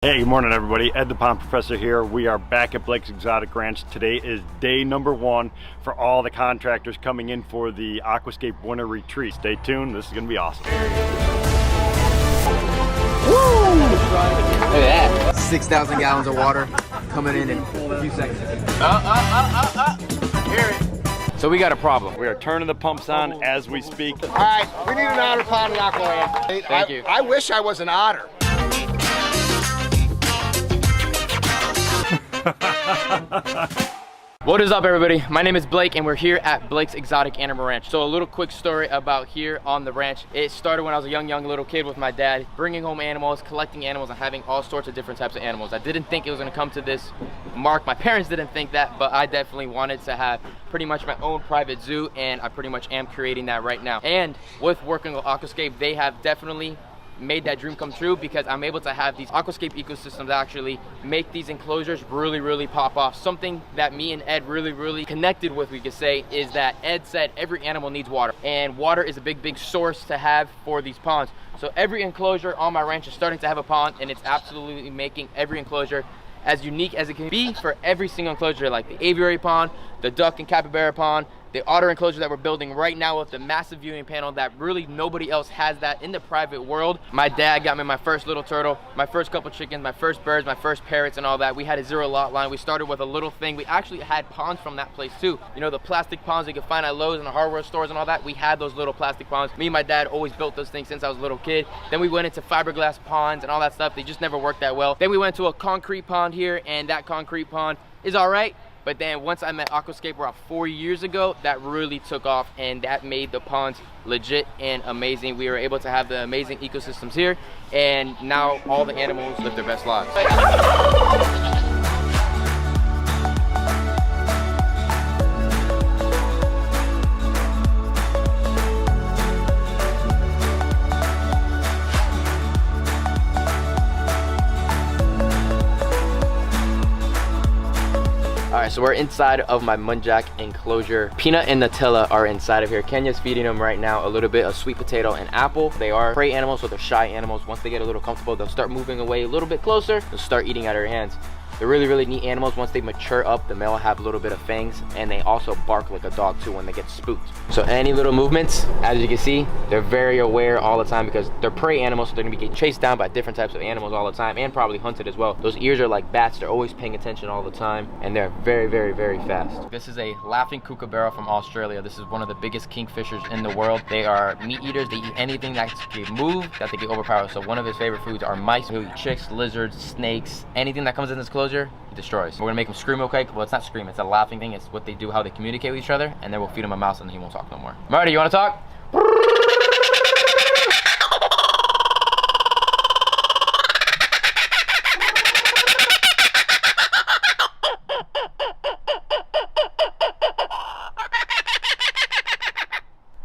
Hey, good morning everybody. Ed the Pond Professor here. We are back at Blake's Exotic Ranch. Today is day number 1 for all the contractors coming in for the PondScape Winter Retreat. Stay tuned, this is going to be awesome. Woo! Look at that. 6,000 gallons of water coming in a few seconds. Hear it. So we got a problem. We are turning the pumps on as we speak. All right, we need an otter pond in Aqualand. Thank you. I wish I was an otter. What is up, everybody? My name is Blake and we're here at Blake's Exotic Animal Ranch. So a little quick story about here on the ranch. It started when I was a young little kid with my dad, bringing home animals, collecting animals, and having all sorts of different types of animals. I didn't think it was gonna come to this mark. My parents didn't think that, but I definitely wanted to have pretty much my own private zoo, and I pretty much am creating that right now. And with working with PondScape, they have definitely made that dream come true, because I'm able to have these PondScape ecosystems actually make these enclosures really pop off. Something that me and Ed really connected with, we could say, is that Ed said every animal needs water, and water is a big source to have for these ponds. So every enclosure on my ranch is starting to have a pond, and it's absolutely making every enclosure as unique as it can be for every single enclosure, like the aviary pond, the duck and capybara pond, the otter enclosure that we're building right now with the massive viewing panel that really nobody else has that in the private world. My dad got me my first little turtle, my first couple chickens, my first birds, my first parrots and all that. We had a 0 lot line. We started with a little thing. We actually had ponds from that place too. You know, the plastic ponds you can find at Lowe's and the hardware stores and all that. We had those little plastic ponds. Me and my dad always built those things since I was a little kid. Then we went into fiberglass ponds and all that stuff. They just never worked that well. Then we went to a concrete pond here, and that concrete pond is all right. But then once I met PondScape about 4 years ago, that really took off, and that made the ponds legit and amazing. We were able to have the amazing ecosystems here, and now all the animals live their best lives. Alright, so we're inside of my muntjac enclosure. Peanut and Nutella are inside of here. Kenya's feeding them right now a little bit of sweet potato and apple. They are prey animals, so they're shy animals. Once they get a little comfortable, they'll start moving away a little bit closer. They'll start eating out of your hands. They're really neat animals. Once they mature up, the male will have a little bit of fangs, and they also bark like a dog too when they get spooked. So any little movements, as you can see, they're very aware all the time, because they're prey animals, so they're gonna be getting chased down by different types of animals all the time, and probably hunted as well. Those ears are like bats. They're always paying attention all the time, and they're very fast. This is a laughing kookaburra from Australia. This is one of the biggest kingfishers in the world. They are meat eaters. They eat anything that can move, that they can overpower. So one of his favorite foods are mice. He'll eat chicks, lizards, snakes, anything that comes in this enclosure, he destroys. We're gonna make him scream, okay? Well, it's not scream, it's a laughing thing. It's what they do, how they communicate with each other, and then we'll feed him a mouse and he won't talk no more. Marty, you wanna talk?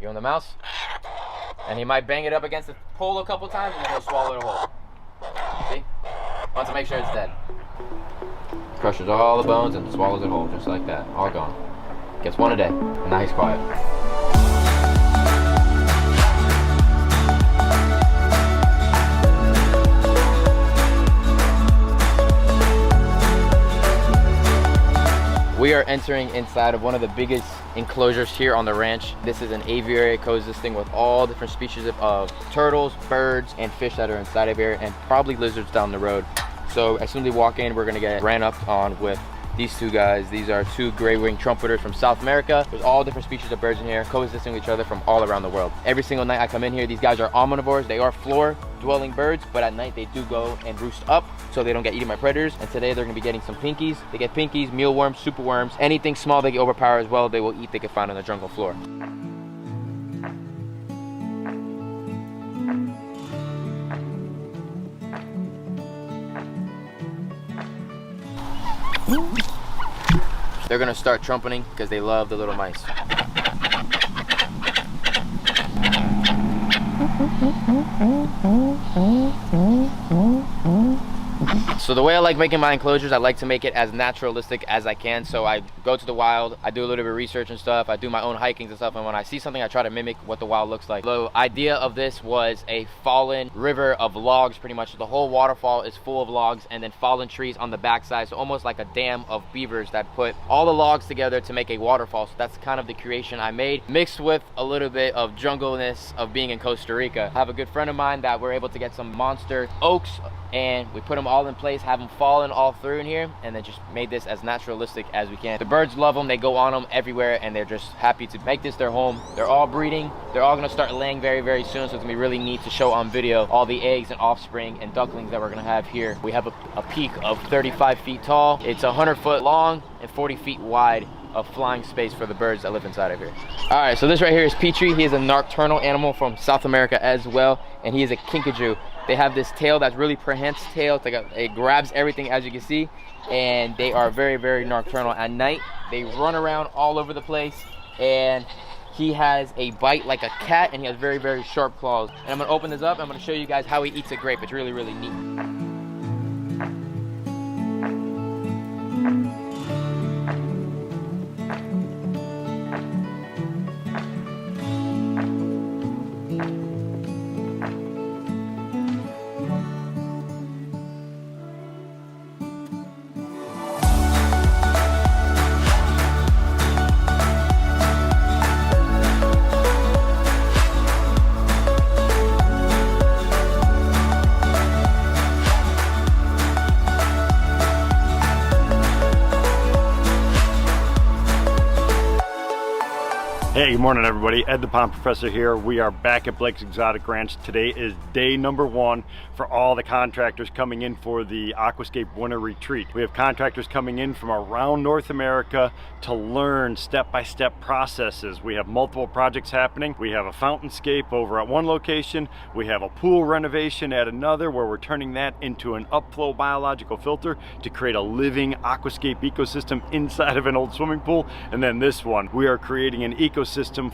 You want the mouse? And he might bang it up against the pole a couple times, and then he'll swallow it whole. See? Wants to make sure it's dead. Crushes all the bones and swallows it whole, just like that. All gone. Gets one a day. Now he's quiet. We are entering inside of one of the biggest enclosures here on the ranch. This is an aviary coexisting with all different species of turtles, birds, and fish that are inside of here, and probably lizards down the road. So as soon as we walk in, we're gonna get ran up on with these two guys. These are two gray-winged trumpeters from South America. There's all different species of birds in here, coexisting with each other from all around the world. Every single night I come in here, these guys are omnivores. They are floor-dwelling birds, but at night they do go and roost up so they don't get eaten by predators. And today they're gonna be getting some pinkies. They get pinkies, mealworms, superworms, anything small they can overpower as well, they will eat, they can find on the jungle floor. They're gonna start trumpeting because they love the little mice. So the way I like making my enclosures, I like to make it as naturalistic as I can. So I go to the wild, I do a little bit of research and stuff, I do my own hikings and stuff, and when I see something I try to mimic what the wild looks like. The idea of this was a fallen river of logs pretty much. The whole waterfall is full of logs and then fallen trees on the backside, so almost like a dam of beavers that put all the logs together to make a waterfall. So that's kind of the creation I made, mixed with a little bit of jungleness of being in Costa Rica. I have a good friend of mine that we're able to get some monster oaks and we put them all in place, have them fallen all through in here, and then just made this as naturalistic as we can. The birds love them, they go on them everywhere, and they're just happy to make this their home. They're all breeding, they're all gonna start laying very, very soon, so it's gonna be really neat to show on video all the eggs and offspring and ducklings that we're gonna have here. We have a peak of 35 feet tall. It's 100 foot long and 40 feet wide of flying space for the birds that live inside of here. All right, so this right here is Petrie. He is a nocturnal animal from South America as well, and he is a kinkajou. They have this tail that's really prehensile tail. It grabs everything, as you can see, and they are very, very nocturnal at night. They run around all over the place, and he has a bite like a cat, and he has very, very sharp claws. And I'm gonna open this up, I'm gonna show you guys how he eats a grape. It's really, really neat. Hey, good morning everybody. Ed the Pond Professor here. We are back at Blake's Exotic Ranch. Today is day number 1 for all the contractors coming in for the Aquascape Winter Retreat. We have contractors coming in from around North America to learn step-by-step processes. We have multiple projects happening. We have a fountainscape over at one location. We have a pool renovation at another where we're turning that into an upflow biological filter to create a living aquascape ecosystem inside of an old swimming pool. And then this one, we are creating an ecosystem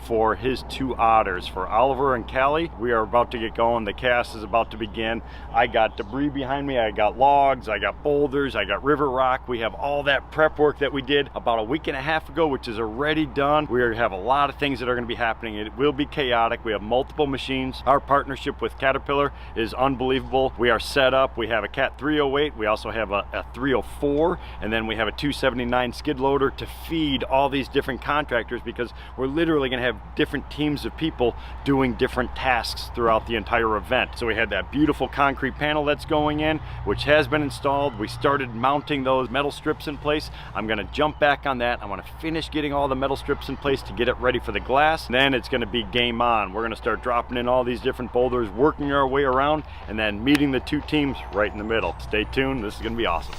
for his 2 otters, for Oliver and Callie. We are about to get going. The cast is about to begin. I got debris behind me, I got logs, I got boulders, I got river rock. We have all that prep work that we did about a week and a half ago, which is already done. We have a lot of things that are going to be happening. It will be chaotic. We have multiple machines. Our partnership with Caterpillar is unbelievable. We are set up. We have a Cat 308. We also have a 304, and then we have a 279 skid loader to feed all these different contractors, because we're literally going to have different teams of people doing different tasks throughout the entire event. So we had that beautiful concrete panel that's going in, which has been installed. We started mounting those metal strips in place. I'm going to jump back on that. I want to finish getting all the metal strips in place to get it ready for the glass. Then it's going to be game on. We're going to start dropping in all these different boulders, working our way around, and then meeting the 2 teams right in the middle. Stay tuned. This is going to be awesome.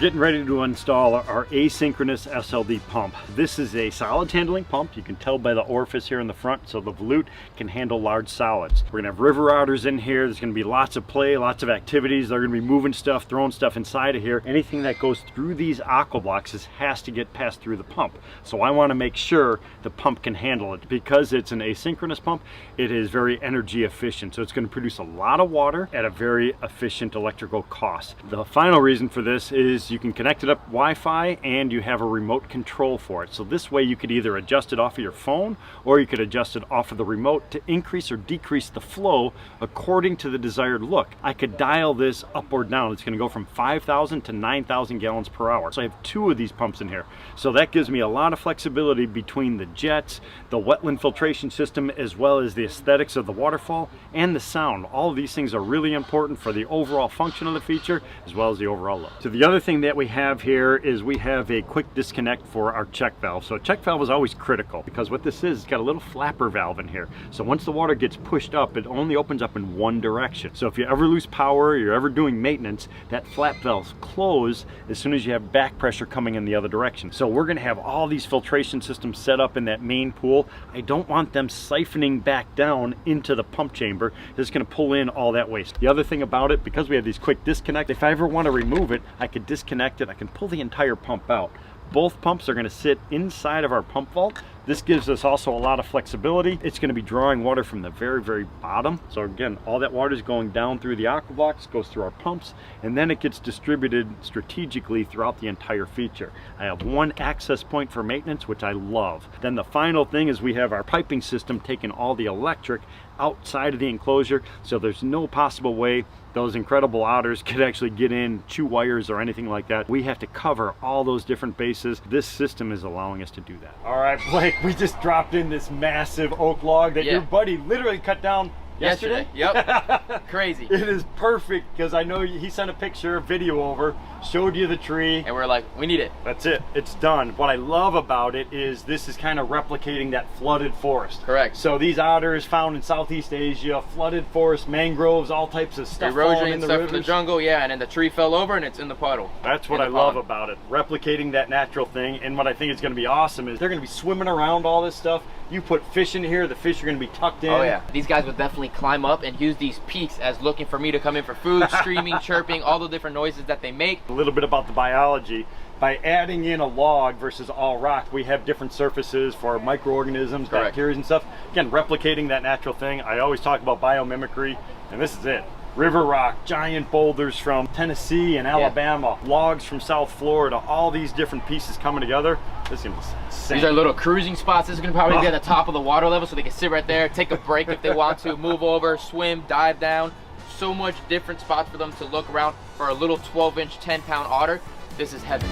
Getting ready to install our asynchronous SLD pump. This is a solids handling pump. You can tell by the orifice here in the front, so the volute can handle large solids. We're gonna have river otters in here. There's gonna be lots of play, lots of activities. They're gonna be moving stuff, throwing stuff inside of here. Anything that goes through these aqua blocks has to get passed through the pump. So I wanna make sure the pump can handle it. Because it's an asynchronous pump, it is very energy efficient. So it's gonna produce a lot of water at a very efficient electrical cost. The final reason for this is you can connect it up Wi-Fi and you have a remote control for it. So this way you could either adjust it off of your phone or you could adjust it off of the remote to increase or decrease the flow according to the desired look. I could dial this up or down. It's going to go from 5,000 to 9,000 gallons per hour. So I have 2 of these pumps in here. So that gives me a lot of flexibility between the jets, the wetland filtration system, as well as the aesthetics of the waterfall and the sound. All of these things are really important for the overall function of the feature as well as the overall look. So the other thing that we have here is we have a quick disconnect for our check valve. So a check valve is always critical because what this is, it's got a little flapper valve in here. So once the water gets pushed up, it only opens up in one direction. So if you ever lose power, or you're ever doing maintenance, that flap valves close as soon as you have back pressure coming in the other direction. So we're gonna have all these filtration systems set up in that main pool. I don't want them siphoning back down into the pump chamber. It's gonna pull in all that waste. The other thing about it, because we have these quick disconnects, if I ever want to remove it, I could disconnect it. I can pull the entire pump out. Both pumps are going to sit inside of our pump vault. This gives us also a lot of flexibility. It's going to be drawing water from the very bottom. So again, all that water is going down through the aqua blocks, goes through our pumps, and then it gets distributed strategically throughout the entire feature. I have one access point for maintenance, which I love. Then the final thing is we have our piping system taking all the electric outside of the enclosure, so there's no possible way those incredible otters could actually get in, chew wires or anything like that. We have to cover all those different bases. This system is allowing us to do that. All right, Blake, we just dropped in this massive oak log that your buddy literally cut down yesterday? Yep. Crazy. It is perfect because I know he sent a picture, a video over, showed you the tree. And we're like, we need it. That's it. It's done. What I love about it is this is kind of replicating that flooded forest. Correct. So these otters found in Southeast Asia, flooded forest, mangroves, all types of stuff erosion in the stuff rivers. from the jungle, and then the tree fell over and it's in the puddle. That's what I love about it, replicating that natural thing. And what I think is going to be awesome is they're going to be swimming around all this stuff. You put fish in here, the fish are going to be tucked in. Oh yeah. These guys would definitely climb up and use these peaks as looking for me to come in for food, screaming, chirping, all the different noises that they make. A little bit about the biology. By adding in a log versus all rock, we have different surfaces for microorganisms, bacteria and stuff. Again, replicating that natural thing. I always talk about biomimicry, and this is it. River rock, giant boulders from Tennessee and Alabama, logs from South Florida, all these different pieces coming together. This is gonna be insane. These are little cruising spots. This is gonna probably be at the top of the water level so they can sit right there, take a break if they want to, move over, swim, dive down. So much different spots for them to look around for a little 12-inch, 10-pound otter. This is heaven.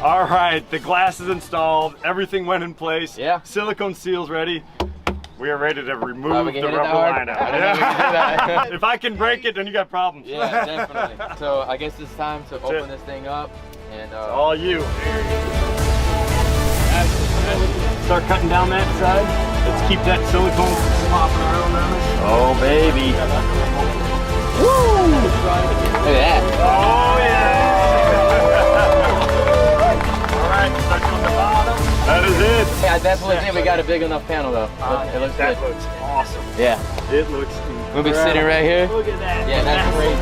All right, the glass is installed. Everything went in place. Yeah. Silicone seal's ready. We are ready to remove the rubber line out. I didn't know we could do that. If I can break it, then you got problems. Yeah, definitely. So I guess it's time to open this thing up. And all you. Start cutting down that side. Let's keep that silicone popping around on us. Oh, baby. woo! Look at that. Oh, yeah. All right, start from the bottom. That is it. Yeah, I definitely think we got a big enough panel though. It looks that good. looks awesome. Yeah. It looks incredible. We'll be sitting right here. Look at that. Yeah, that's crazy.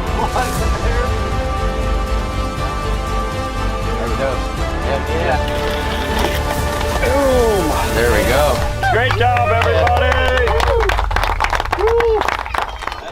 There we go. Yeah. Boom. There we go. Great job, everybody. Woo.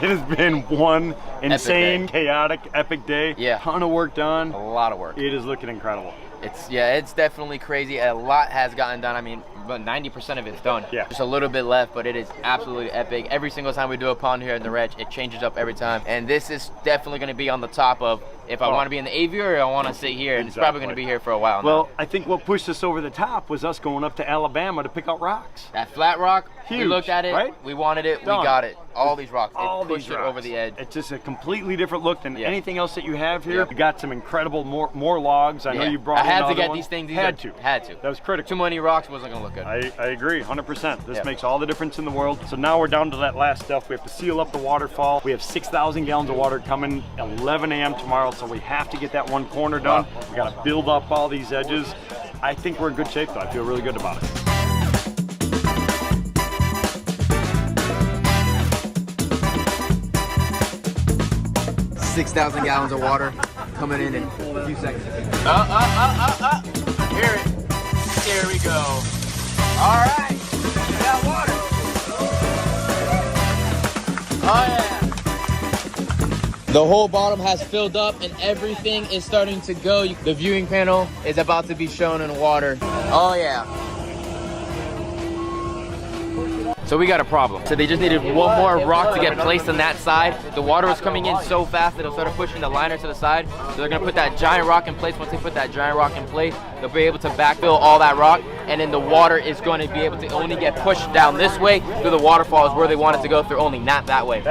It has been one insane, chaotic, epic day. Yeah. Ton of work done. A lot of work. It is looking incredible. It's definitely crazy. A lot has gotten done. I mean, but 90% of it's done. Yeah. Just a little bit left, but it is absolutely epic. Every single time we do a pond here in the ranch, it changes up every time. And this is definitely going to be on the top of if I want to be in the aviary or I want to sit here. And it's probably going to be here for a while now. Well, I think what pushed us over the top was us going up to Alabama to pick out rocks. That flat rock, huge, we looked at it, right? We wanted it, Done. we got it. All these rocks, All it pushed these it over the edge. It's just a completely different look than Yeah. anything else that you have here. Yep. You got some incredible more logs. I know you brought I had in to other get ones. these things. Had to. That was critical. Too many rocks wasn't gonna look good. I agree, 100%. This Yep. makes all the difference in the world. So now we're down to that last stuff. We have to seal up the waterfall. We have 6,000 gallons of water coming 11 a.m. tomorrow, so we have to get that one corner done. We got to build up all these edges. I think we're in good shape, though. I feel really good about it. $6,000 gallons of water coming in a few seconds. Hear it. Here we go. All right. That water. Oh yeah. The whole bottom has filled up and everything is starting to go. The viewing panel is about to be shown in water. Oh yeah. So we got a problem. So they just needed one more rock to get placed on that side. The water was coming in so fast that it'll start pushing the liner to the side. So they're gonna put that giant rock in place. Once they put that giant rock in place, they'll be able to backfill all that rock, and then the water is going to be able to only get pushed down this way through the waterfalls where they want it to go through, only not that way.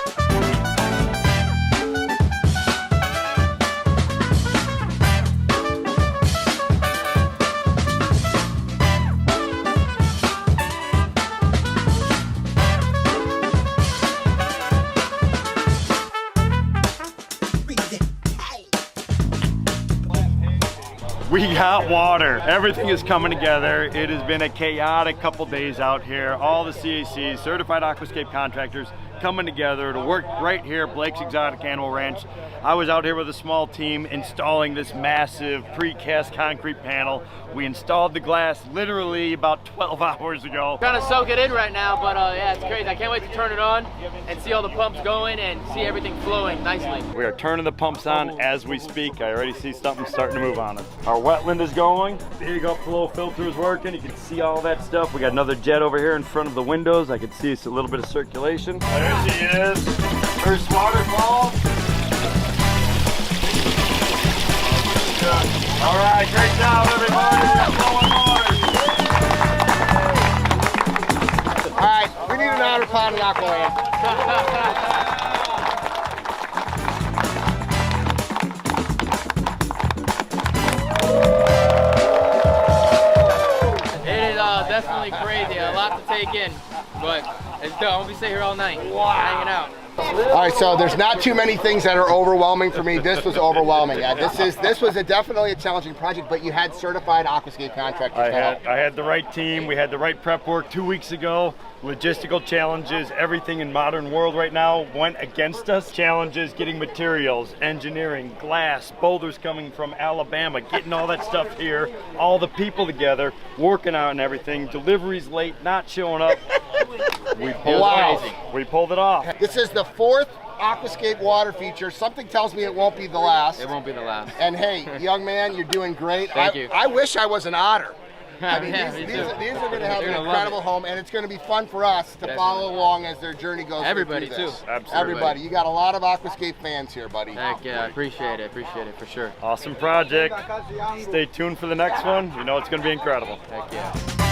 We got water. Everything is coming together. It has been a chaotic couple days out here. All the CACs, certified aquascape contractors, coming together to work right here at Blake's Exotic Animal Ranch. I was out here with a small team installing this massive precast concrete panel. We installed the glass literally about 12 hours ago. Trying to soak it in right now, but yeah, it's crazy. I can't wait to turn it on and see all the pumps going and see everything flowing nicely. We are turning the pumps on as we speak. I already see something starting to move on us. Our wetland is going. Big upflow filter is working. You can see all that stuff. We got another jet over here in front of the windows. I can see it's a little bit of circulation. There she is. First waterfall. All right, great job, everybody. All right, we need an otter pond in Aqualand. It is definitely crazy, a lot to take in, but it's dope. We'll be staying here all night, hanging out. All right, so there's not too many things that are overwhelming for me. This was overwhelming. Yeah, this was definitely a challenging project, but you had certified aquascape contractors. I had the right team. We had the right prep work 2 weeks ago. Logistical challenges, everything in modern world right now went against us. Challenges, getting materials, engineering, glass, boulders coming from Alabama, getting all that stuff here, all the people together, working out and everything. Deliveries late, not showing up. We pulled it off. This is the 4th aquascape water feature. Something tells me it won't be the last. It won't be the last. And hey, young man, you're doing great. Thank you. I wish I was an otter. I mean, Yeah, these me too. are going to have an incredible home, and it's going to be fun for us to follow along as their journey goes. Everybody through too. this. Absolutely. Everybody. You got a lot of aquascape fans here, buddy. Heck yeah, I appreciate it for sure. Awesome project. Stay tuned for the next one. You know it's going to be incredible. Heck yeah.